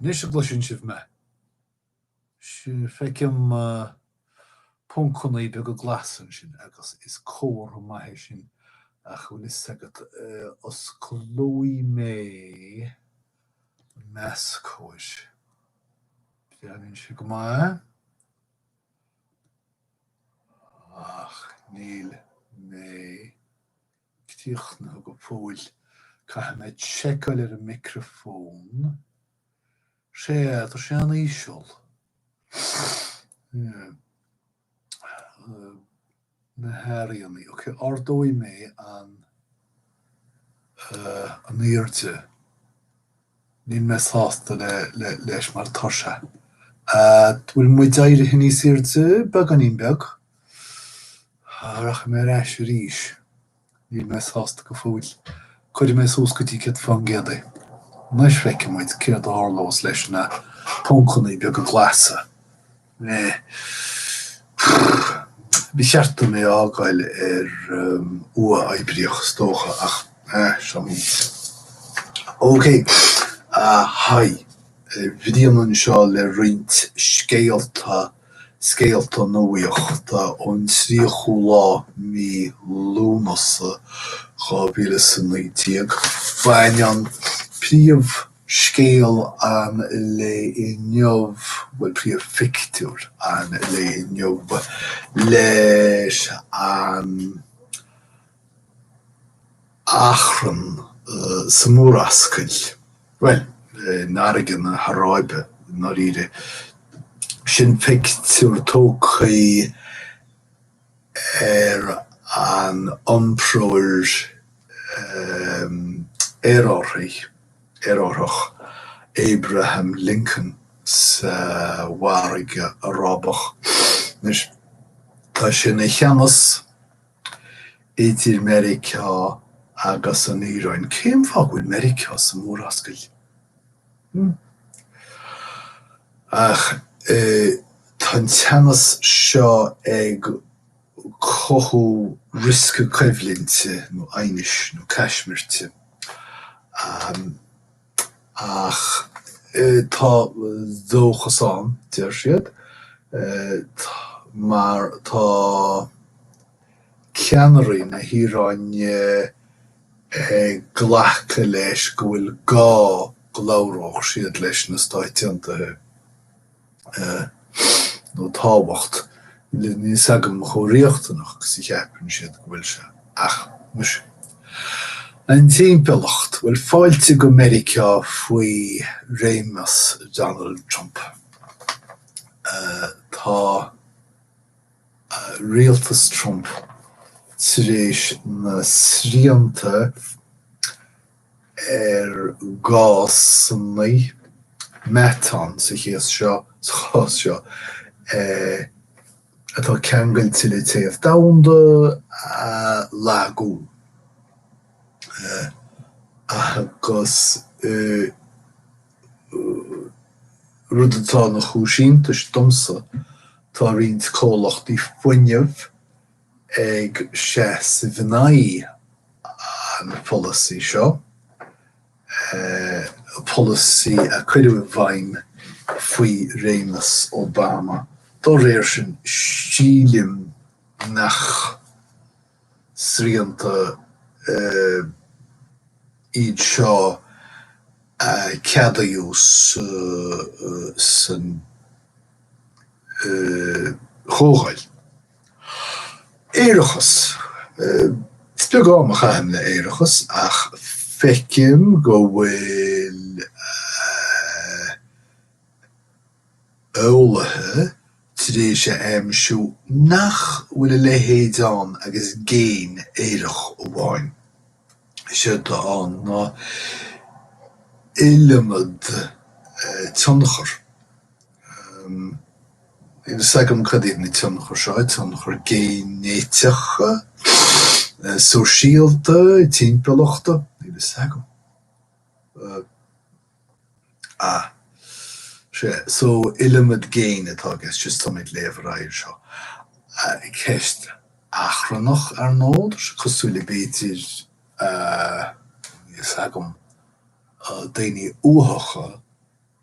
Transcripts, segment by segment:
Níos a gluisin sibh me. Feicim puncunaí beag go glasan sin agus is cór go maithe sin a chuil is sagad os clúi mé meascóis. Beanin si go maith. Ach, níl mé ctíochna go fóil caithe mé tseicáil ar a microfón. Sé an íseol. Na háiríonaí. Ok, ardói mé an íirde. Níl me sásta leis mar tosa. Bhfuil muid éire hinní íirde beag an beag. Aerach mé reis a ríis. Níl me sásta go fóil. Cuidir mé súscutí cit fan géada. Nais feicim muid céad árlós leis na puncunaí beag go glasa. Ne. Bhí seachta mé ágáil ar ua eibríoch stócha ach seamú. Ok, hai. Bhíonn seo le roint scéalta nuaíochta ón tríochú lá mí lúnasa chábhíle san 19. Bhain an príomh scéal an le inniuh bhfuil príomh fictúr an le inniuh leis an achran sa múrascail. Well, nárigan na haráibe náríre sin fictúr tócaí ar an iompróir Aerach Abraham Lincoln sa mhairge arábach. Tá sin na cheannas idir Mericeá agus an Íaráin. Céim fágúil Mericeá sa múrascail? Ach, tá teannas seo ag cothú risca coimhlinte nó ainis nó Kashmirte. Ach, tá dóchas an, deir siad, mar tá ceannairí na híráin ghlacha leis go bhfuil gá glabhróch siad leis na stáitianta nó táhacht. Ní sagam chóiríochtanach sa cheapann siad go bhfuil se. Ach, muis. An timpeallacht bhfuil fáilte go Mericeá faoi réimeas Donald Trump. Tá rialtas Trump tar éis na sríanta ar gás sannaí meán sa chéas seo, sa chás seo, atá ceangail le taobh domhanda lagú. Agus rud atá na chúisíntas domsa tá riant cólachtaí fuinneamh ag sé sa bhnaí an policy seo. Policy a cuireadh bhain faoi réimeas Obama. Tá réir sin sílim nach sríanta iad seo ceadaíos san chógáil. Éirechas. Is beag amach aim le éirechas ach feicim go bhfuil eolathe tar éis a aimsiú nach bhfuil a lehéadán agus géin éirech ó bháin. Sé tá an ná ilimid tionchar. Idir sagam cadíad na tionchar seo, tionchar géinéiteacha, sóisialta, timpeallachta, idir sagam. So ilimid géin atá gus just tamid léomhráir seo. Ceist achranach ar nód, cosúla béidir sagam daoine uathacha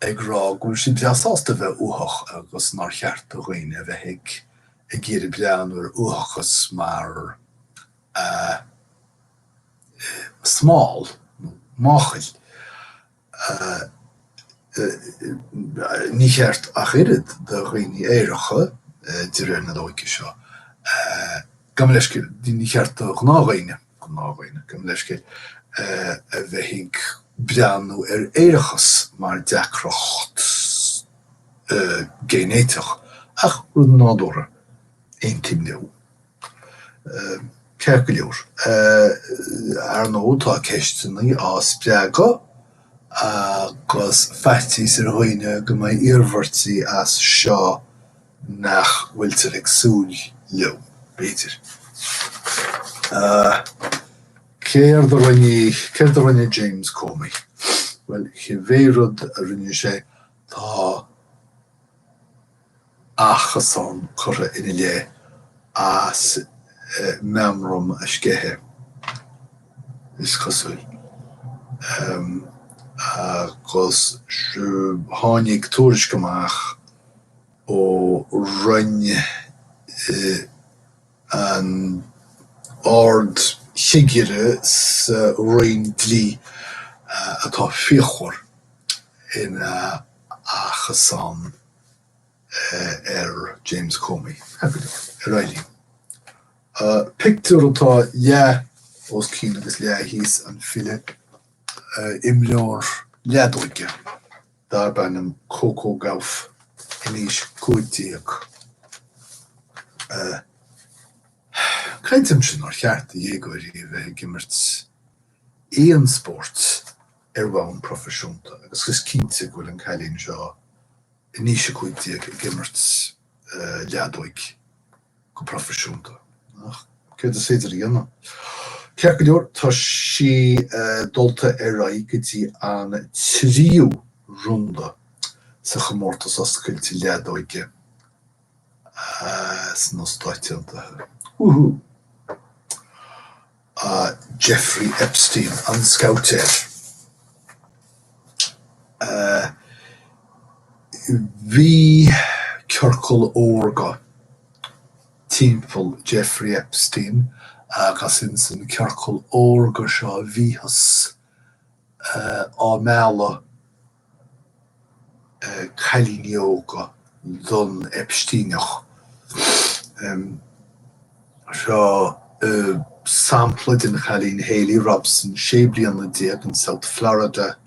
ag rá gúil si beasásta bheith uthach agus nar cheart a roiine bheith ag géad breanúir uthachas mar smáil, máchail. Ní cheart a chirid de roiine éireacha de réir na dóice seo. Gam leiscil ní cheart a gnághine, gam leiscil a bheith breanú éireachas mar deacrocht généiteach ach rud nádóra ein timniú. Ceir go leor. Ar nó tá ceistúnaí as breaga agus feitís ar roiine go mbeidh iarmhirtí as seo nach bhfuiltear ag súil leo, béidir. Céir do roiine James Comey. Well, cheimhéad a rinne sé tá achasán chura ina lé as memrum a scéthe is cosúil. Agus tháinig túris goach ó rinne an ard chiigire sa roinn dlí atá fíochmhar in achasán James Comey. Ráilí. Picture atá os cín agus híos an file imleor leadóige dar bannam Coco Gauff inis cúitíag. Cainteanna sin ar cheart a dhéagóirí bheith gimmert éon sport bhain profisiúnta agus gus cínte gohfuil an cailín seo inis cúitíag gimmert leadóig go profisiúnta. Céir a séidir dhéanana. Ceir go leor tá sí dulta Aerach go dtí an tríú runda sa chomórtas as cuilte leadóige san ospáitianta. Jeffrey Epstein an scoutéir. Bhí cearcail óga timpeall Jeffrey Epstein agus in san cearcail óga seo bhíhas á mealla cailíní óga don Epsteinach. Seo sampla den chalín Haley Robson sé bliana déag in South Florida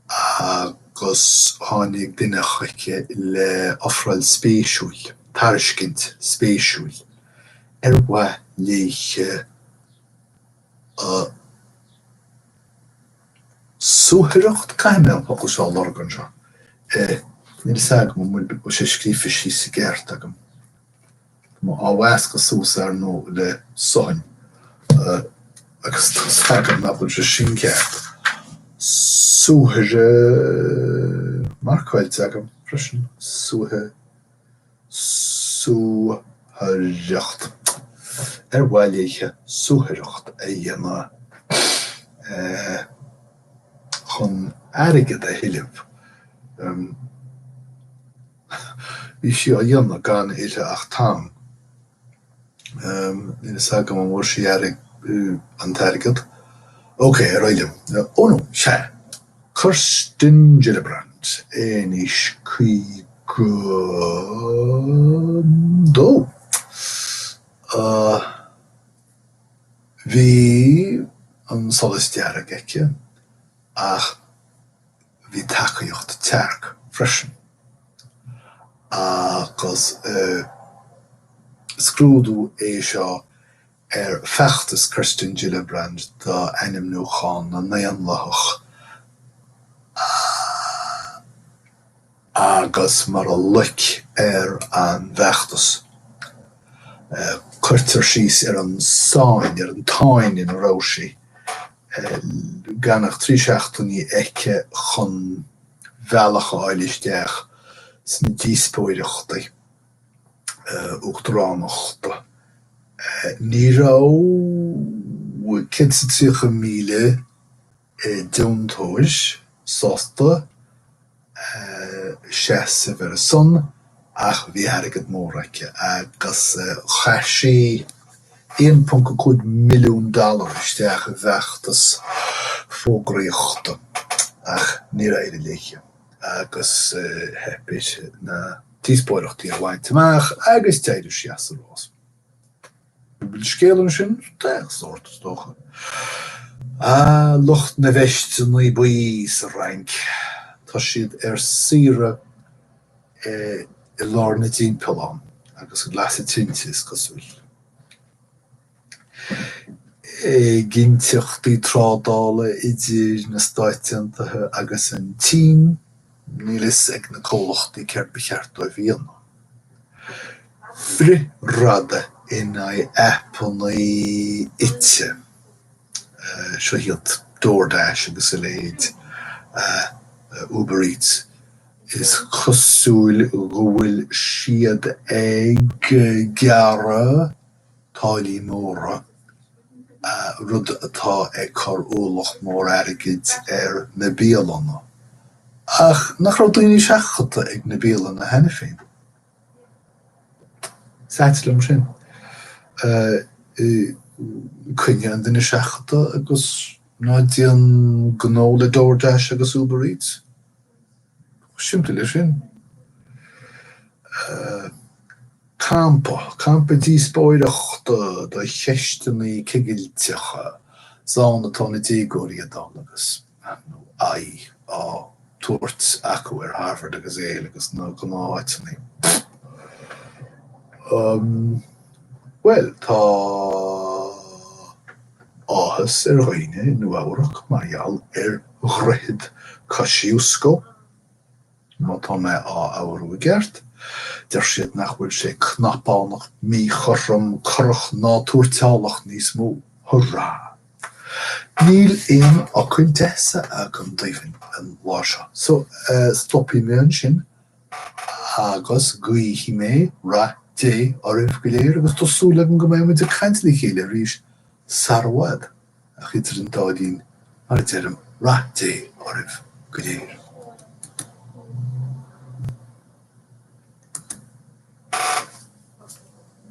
agus tháinig duine chaice le ofrail spéisiúil, tariscint spéisiúil bhaith léiche súthireacht caiimime po seo lorgan seo. Níl sag mo muil go sé scrífa sí sa gceart agam. Má áhhaas go sús ar nó le soin agus tá sagam na bud sé sin ceart. Súthire marcáilte agam freisin súthireacht bhaith léiche súthireacht a dhéanamh chun airgid a thuilimh. Bhí sí a dhéanamh gan ile ach tám. Níl sagam an bhfuair sí airg an tairgid. Ok, roilim. Ó nó, se. Kirsten Gillibrand. Éis cuí go dó. Bhí an solas dearg aici ach bhí tacaíocht tearc freisin. Agus scrúdú seo feachtas Kirsten Gillibrand dá ainm nuachán na naonlachach agus mar a luic an bheachtas. Cuirtar síos an sáin, an táin in a ráisí. Ganach trí seachtaí aice chun bhealacha áilisteach san díospóireachtaí uachtaránachta. Ní rá 130,000 dúntóis sásta Sias ver son ach bhí harigad móraice agus chaisi $1.5 milliún isteach a bheachtas fógraíochta ach ní éidir léiche agus hepit na tíspóireachtaí a bhaint amach agus teidir sias a rás. Bhfuil scéalan sin sort stocha. Lucht na bheist na buí sa rank. Tá siad sira I lár na timpeán agus glasí tintis cosúil. Ginteachtaí trádála idir na stáitiantathe agus an tím nílis ag na cólachtaí ceart becheart ó bhíon. Fri rada in Apple na itse seo hiad DoorDash agus a léid Uber Eats is chosúil gohfuil siad ag geara táilí móra rud atá ag chur ólach mór airgid na béalanna. Ach nach raibh daoine seachata ag na béalanna hena féin. Saitlim sin. Cuine an duine seachata agus náidíon gnó le DoorDash agus Uber Eats. Siimplí sin. Campa díspóireachta do cheistena cigilteacha zán atá na dígóirí adá agus tuairt acu Harvard agus éil agus ná go náhaitna. Well, tá áthas roiine nó Aerach marial ghreid cosisiúsco má tá mé áhar gceart. Der siad nach bhfuil sé knapánach mí chorram corach náúirteálach níos mó. Hurrá! Níl éon á Cainteanna ag an daimhin an bhláise. So stopí mé an sin agus gaoithí mé ra dé oribh go léir agus tásúla go mé muid a caintlaí chéile rís sarwad a chitar an dádín mar deirm ra dé oribh go léir.